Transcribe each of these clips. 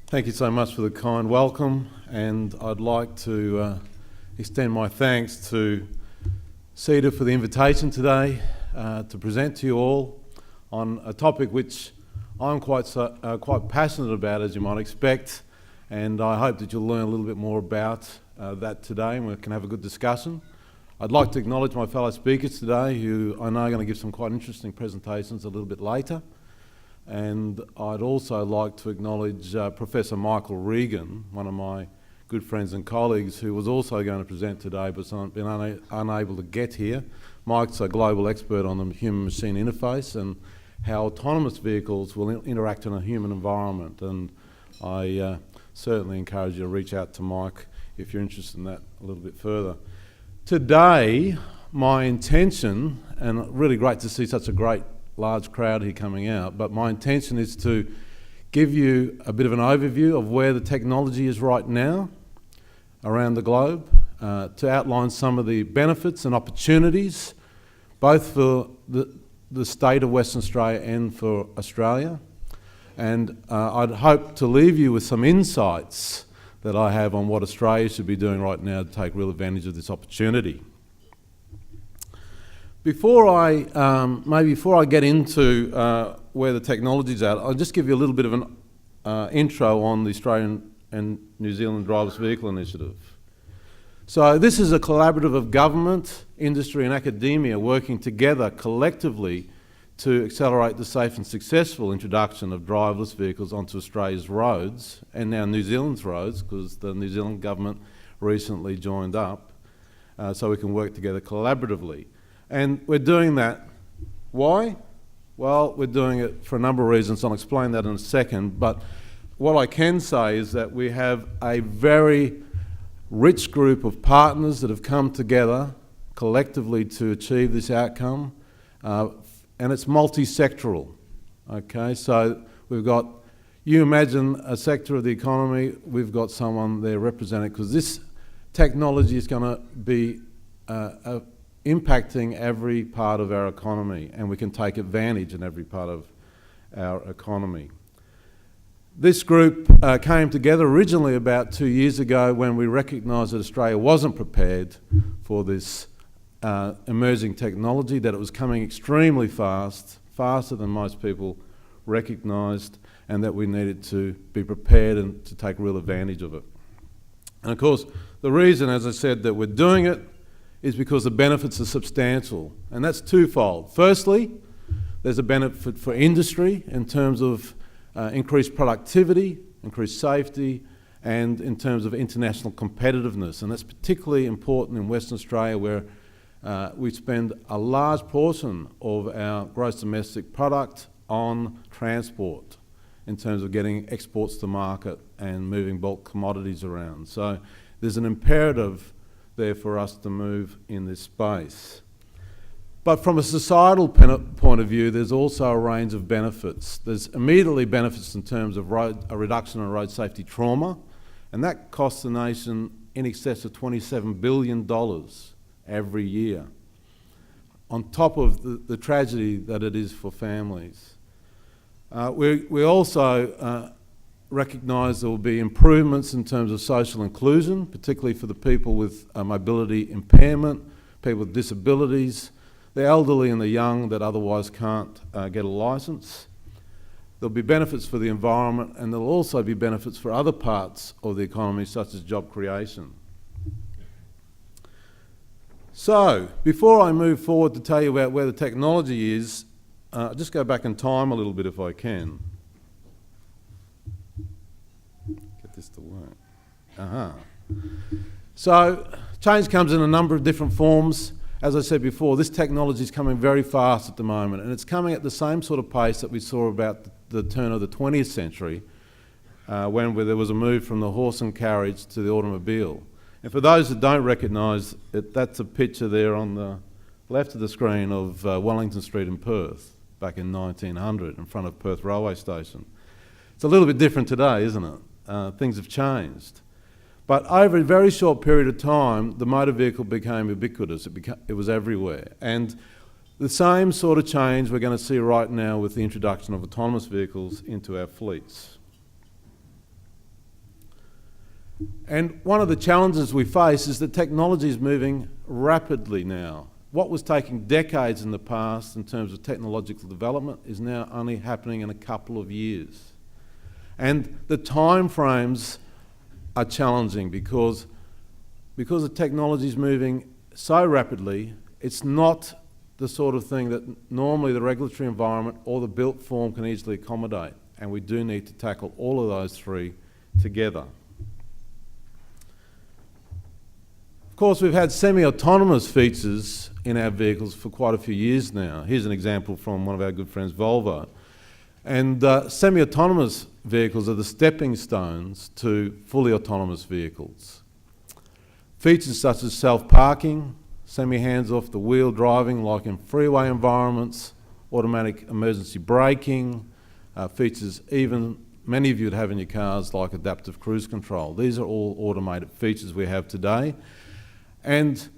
Thank you so much for the kind welcome, and I'd like to extend my thanks to CEDA for the invitation today to present to you all on a topic which I'm quite passionate about, as you might expect, and I hope that you'll learn a little bit more about that today and we can have a good discussion. I'd like to acknowledge my fellow speakers today who I know are going to give some quite interesting presentations a little bit later. And I'd also like to acknowledge Professor Michael Regan, one of my good friends and colleagues, who was also going to present today but has been unable to get here. Mike's a global expert on the human-machine interface and how autonomous vehicles will interact in a human environment. And I certainly encourage you to reach out to Mike if you're interested in that a little bit further. Today, my intention, and really great to see such a large crowd here coming out, but my intention is to give you a bit of an overview of where the technology is right now around the globe, to outline some of the benefits and opportunities both for the state of Western Australia and for Australia. And I'd hope to leave you with some insights that I have on what Australia should be doing right now to take real advantage of this opportunity. Before I get into where the technology's at, I'll just give you a little bit of an intro on the Australian and New Zealand Driverless Vehicle Initiative. So this is a collaborative of government, industry and academia working together collectively to accelerate the safe and successful introduction of driverless vehicles onto Australia's roads and now New Zealand's roads, because the New Zealand government recently joined up, so we can work together collaboratively. And we're doing that. Why? Well, we're doing it for a number of reasons. I'll explain that in a second. But what I can say is that we have a very rich group of partners that have come together collectively to achieve this outcome. And it's multi-sectoral. Okay, so we've got, you imagine a sector of the economy, we've got someone there representing, because this technology is going to be impacting every part of our economy, and we can take advantage in every part of our economy. This group came together originally about 2 years ago when we recognised that Australia wasn't prepared for this emerging technology, that it was coming extremely fast, faster than most people recognised, and that we needed to be prepared and to take real advantage of it. And of course, the reason, as I said, that we're doing it is because the benefits are substantial, and that's twofold. Firstly, there's a benefit for industry in terms of increased productivity, increased safety, and in terms of international competitiveness, and that's particularly important in Western Australia, where we spend a large portion of our gross domestic product on transport in terms of getting exports to market and moving bulk commodities around. So there's an imperative there for us to move in this space. But from a societal point of view, there's also a range of benefits. There's immediately benefits in terms of a reduction in road safety trauma, and that costs the nation in excess of $27 billion every year, on top of the tragedy that it is for families. We also recognise there will be improvements in terms of social inclusion, particularly for the people with mobility impairment, people with disabilities, the elderly and the young that otherwise can't get a licence. There'll be benefits for the environment, and there'll also be benefits for other parts of the economy, such as job creation. So, before I move forward to tell you about where the technology is, I'll just go back in time a little bit if I can. Get this to work. So, change comes in a number of different forms. As I said before, this technology is coming very fast at the moment, and it's coming at the same sort of pace that we saw about the turn of the 20th century, when there was a move from the horse and carriage to the automobile. And for those that don't recognise it, that's a picture there on the left of the screen of Wellington Street in Perth back in 1900 in front of Perth railway station. It's a little bit different today, isn't it? Things have changed. But over a very short period of time, the motor vehicle became ubiquitous. It was everywhere. And The same sort of change we're going to see right now with the introduction of autonomous vehicles into our fleets. And one of the challenges we face is that technology is moving rapidly now. What was taking decades in the past in terms of technological development is now only happening in a couple of years. And the time frames are challenging because the technology is moving so rapidly. It's not the sort of thing that normally the regulatory environment or the built form can easily accommodate. And we do need to tackle all of those three together. Of course, we've had semi-autonomous features in our vehicles for quite a few years now. Here's an example from one of our good friends, Volvo. And semi-autonomous vehicles are the stepping stones to fully autonomous vehicles. Features such as self-parking, semi-hands-off the wheel driving like in freeway environments, automatic emergency braking, features even many of you would have in your cars like adaptive cruise control. These are all automated features we have today. And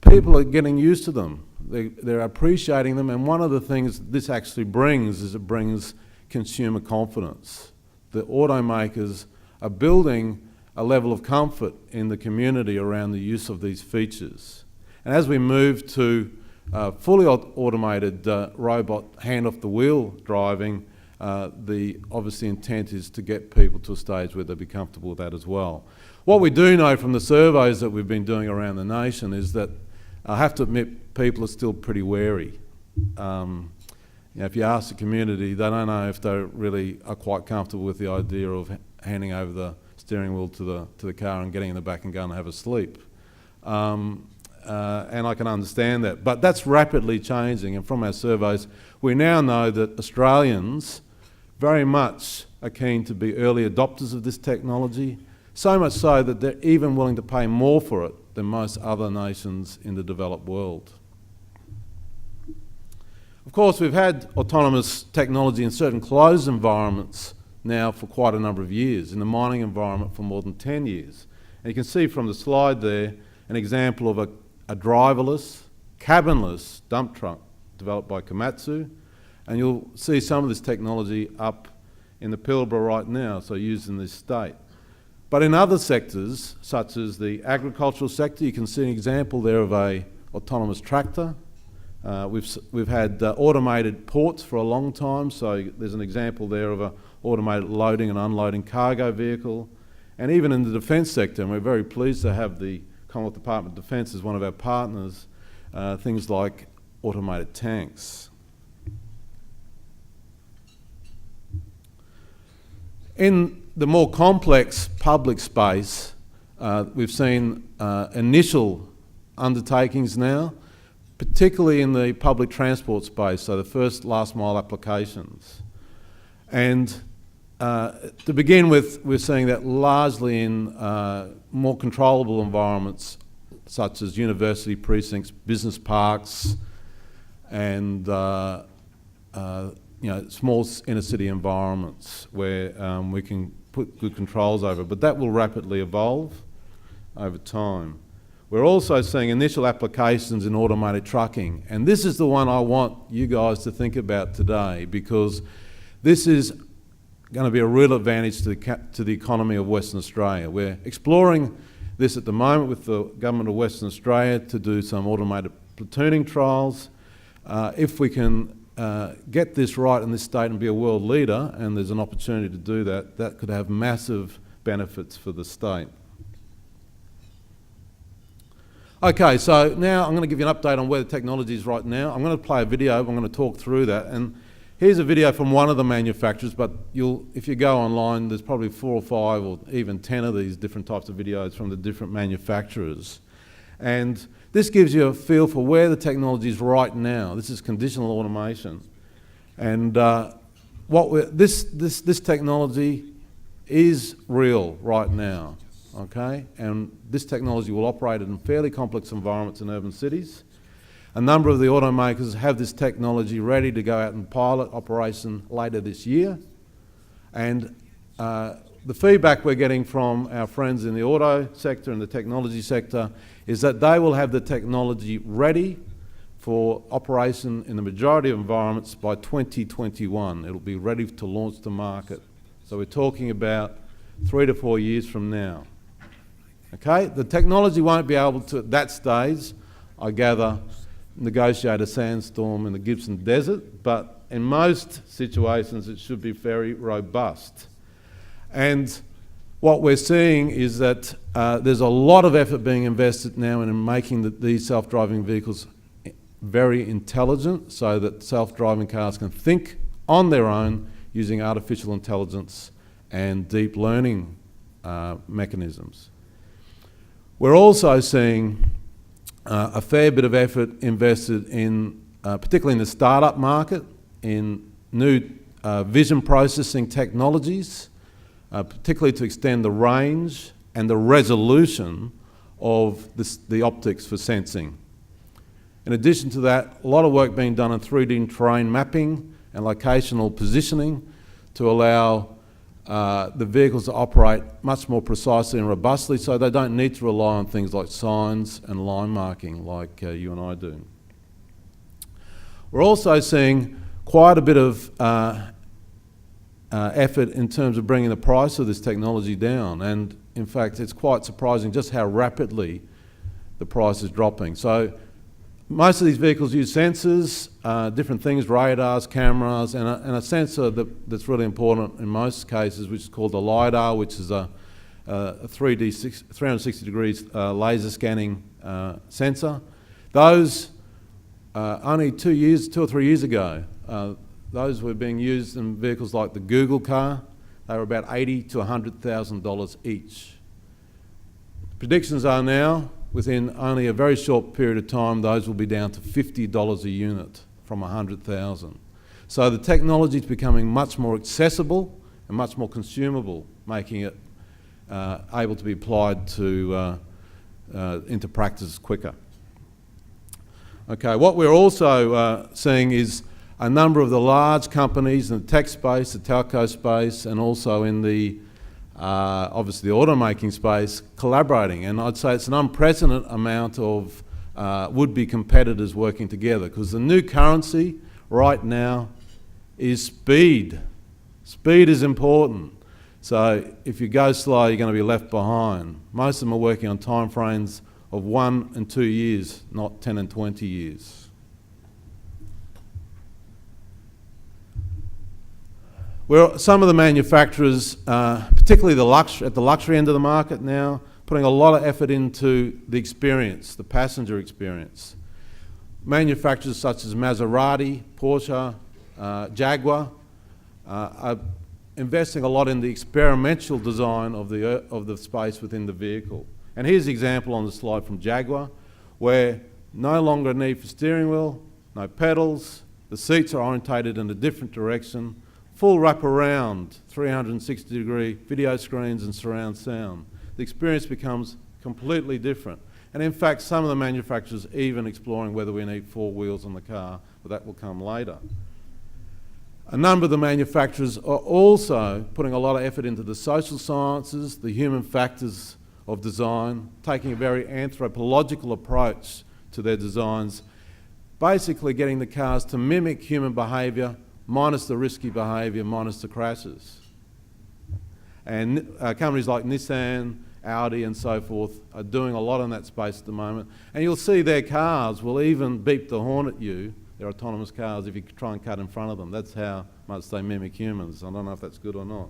people are getting used to them. They're appreciating them, and one of the things this actually brings is it brings consumer confidence. The automakers are building a level of comfort in the community around the use of these features. And as we move to fully automated robot hand-off-the-wheel driving, the obviously intent is to get people to a stage where they'll be comfortable with that as well. What we do know from the surveys that we've been doing around the nation is that I have to admit people are still pretty wary. If you ask the community, they don't know if they really are quite comfortable with the idea of handing over the steering wheel to the car and getting in the back and going to have a sleep. And I can understand that. But that's rapidly changing, and from our surveys, we now know that Australians very much are keen to be early adopters of this technology, so much so that they're even willing to pay more for it than most other nations in the developed world. Of course, we've had autonomous technology in certain closed environments now for quite a number of years, in the mining environment for more than 10 years. And you can see from the slide there an example of a driverless, cabinless dump truck developed by Komatsu, and you'll see some of this technology up in the Pilbara right now, so used in this state. But in other sectors, such as the agricultural sector, you can see an example there of a autonomous tractor. We've had automated ports for a long time, so there's an example there of an automated loading and unloading cargo vehicle. And even in the defence sector, and we're very pleased to have the Commonwealth Department of Defence as one of our partners, things like automated tanks. In the more complex public space, we've seen initial undertakings now, particularly in the public transport space, so the first last mile applications. And to begin with, we're seeing that largely in more controllable environments such as university precincts, business parks, and small inner city environments where we can put good controls over. But that will rapidly evolve over time. We're also seeing initial applications in automated trucking, and this is the one I want you guys to think about today, because this is going to be a real advantage to the economy of Western Australia. We're exploring this at the moment with the Government of Western Australia to do some automated platooning trials. If we can get this right in this state and be a world leader, and there's an opportunity to do that, that could have massive benefits for the state. Okay, so now I'm going to give you an update on where the technology is right now. I'm going to play a video, I'm going to talk through that, and here's a video from one of the manufacturers, but if you go online, there's probably 4 or 5 or even 10 of these different types of videos from the different manufacturers. And this gives you a feel for where the technology is right now. This is conditional automation. And this technology is real right now, okay? And this technology will operate in fairly complex environments in urban cities. A number of the automakers have this technology ready to go out and pilot operation later this year. And the feedback we're getting from our friends in the auto sector and the technology sector is that they will have the technology ready for operation in the majority of environments by 2021. It'll be ready to launch to market. So we're talking about 3 to 4 years from now. Okay, the technology won't be able to, at that stage, I gather, negotiate a sandstorm in the Gibson Desert, but in most situations it should be very robust. And what we're seeing is that there's a lot of effort being invested now in making these self-driving vehicles very intelligent so that self-driving cars can think on their own using artificial intelligence and deep learning mechanisms. We're also seeing a fair bit of effort invested in, particularly in the startup market, in new vision processing technologies, particularly to extend the range and the resolution of the optics for sensing. In addition to that, a lot of work being done on 3D terrain mapping and locational positioning to allow the vehicles to operate much more precisely and robustly, so they don't need to rely on things like signs and line marking like you and I do. We're also seeing quite a bit of effort in terms of bringing the price of this technology down, and in fact it's quite surprising just how rapidly the price is dropping. So most of these vehicles use sensors, different things, radars, cameras, and a sensor that's really important in most cases, which is called a LiDAR, which is a 360 degrees laser scanning sensor. Those only 2 or 3 years ago, those were being used in vehicles like the Google car. They were about $80,000 to $100,000 each. Predictions are now, within only a very short period of time, those will be down to $50 a unit from $100,000. So the technology is becoming much more accessible and much more consumable, making it able to be applied to, into practice quicker. Okay, what we're also seeing is a number of the large companies in the tech space, the telco space, and also in the obviously the automaking space collaborating, and I'd say it's an unprecedented amount of would-be competitors working together, because the new currency right now is speed. Speed is important. So if you go slow, you're going to be left behind. Most of them are working on time frames of 1 and 2 years, not 10 and 20 years. Where some of the manufacturers, particularly at the luxury end of the market now, putting a lot of effort into the experience, the passenger experience. Manufacturers such as Maserati, Porsche, Jaguar are investing a lot in the experimental design of the space within the vehicle. And here's the example on the slide from Jaguar, where no longer a need for steering wheel, no pedals, the seats are orientated in a different direction, full wraparound 360-degree video screens and surround sound. The experience becomes completely different. And in fact, some of the manufacturers even exploring whether we need 4 wheels on the car, but that will come later. A number of the manufacturers are also putting a lot of effort into the social sciences, the human factors of design, taking a very anthropological approach to their designs, basically getting the cars to mimic human behaviour, minus the risky behaviour, minus the crashes. And companies like Nissan, Audi and so forth are doing a lot in that space at the moment. And you'll see their cars will even beep the horn at you, their autonomous cars, if you try and cut in front of them. That's how much they mimic humans. I don't know if that's good or not.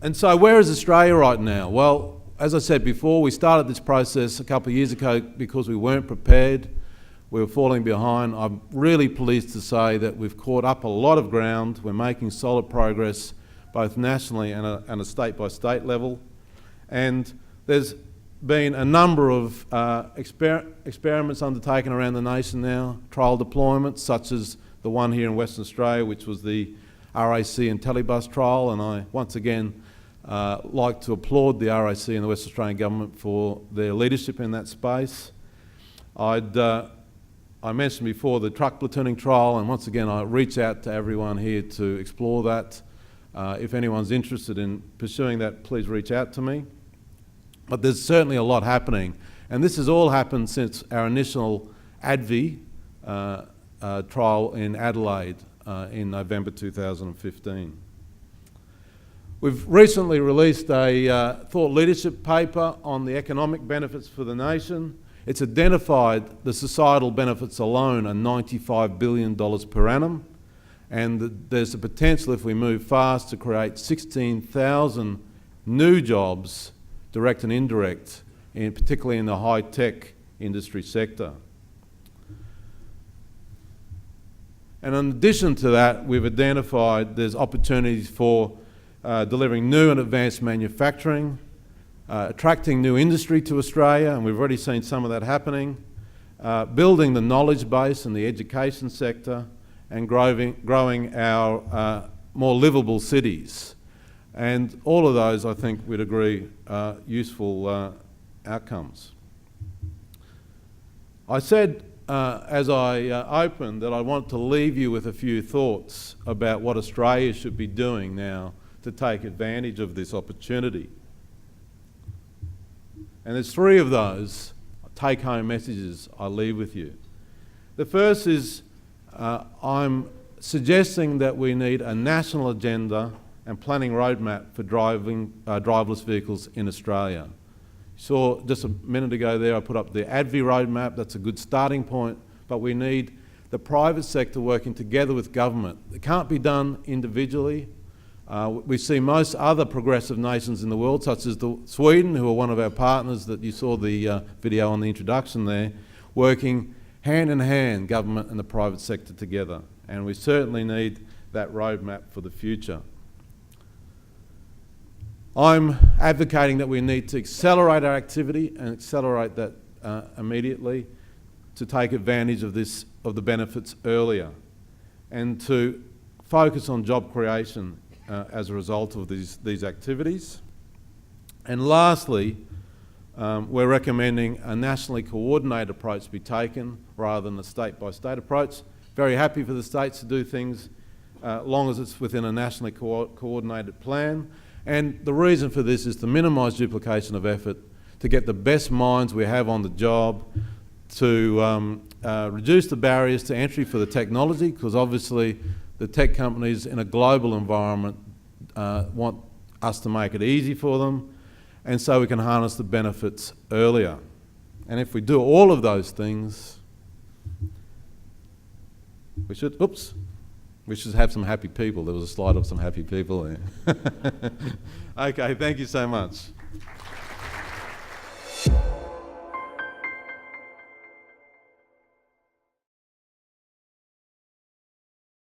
And so where is Australia right now? Well, as I said before, we started this process a couple of years ago because we weren't prepared. We were falling behind. I'm really pleased to say that we've caught up a lot of ground. We're making solid progress both nationally and a state-by-state level. And there's been a number of experiments undertaken around the nation now, trial deployments such as the one here in Western Australia, which was the RAC and Telebus trial, and I once again like to applaud the RAC and the West Australian Government for their leadership in that space. I mentioned before the truck platooning trial, and once again I reach out to everyone here to explore that. If anyone's interested in pursuing that, please reach out to me. But there's certainly a lot happening. And this has all happened since our initial ADVI trial in Adelaide in November 2015. We've recently released a thought leadership paper on the economic benefits for the nation. It's identified the societal benefits alone are $95 billion per annum, and there's the potential, if we move fast, to create 16,000 new jobs, direct and indirect, particularly in the high-tech industry sector. And in addition to that, we've identified there's opportunities for delivering new and advanced manufacturing, attracting new industry to Australia, and we've already seen some of that happening, building the knowledge base in the education sector, and growing our more livable cities. And all of those, I think, we'd agree, are useful outcomes. I said as I opened that I want to leave you with a few thoughts about what Australia should be doing now to take advantage of this opportunity. And there's three of those take-home messages I leave with you. The first is I'm suggesting that we need a national agenda and planning roadmap for driverless vehicles in Australia. You saw just a minute ago there I put up the ADVI roadmap. That's a good starting point, but we need the private sector working together with government. It can't be done individually. We see most other progressive nations in the world, such as Sweden, who are one of our partners that you saw the video on the introduction there, working hand in hand, government and the private sector together. And we certainly need that roadmap for the future. I'm advocating that we need to accelerate our activity and accelerate that immediately to take advantage of the benefits earlier, and to focus on job creation as a result of these activities. And lastly, we're recommending a nationally coordinated approach be taken rather than a state-by-state approach. Very happy for the states to do things long as it's within a nationally coordinated plan. And the reason for this is to minimise duplication of effort, to get the best minds we have on the job, to reduce the barriers to entry for the technology, because obviously the tech companies in a global environment want us to make it easy for them, and so we can harness the benefits earlier. And if we do all of those things, we should have some happy people. There was a slide of some happy people there. Okay, thank you so much.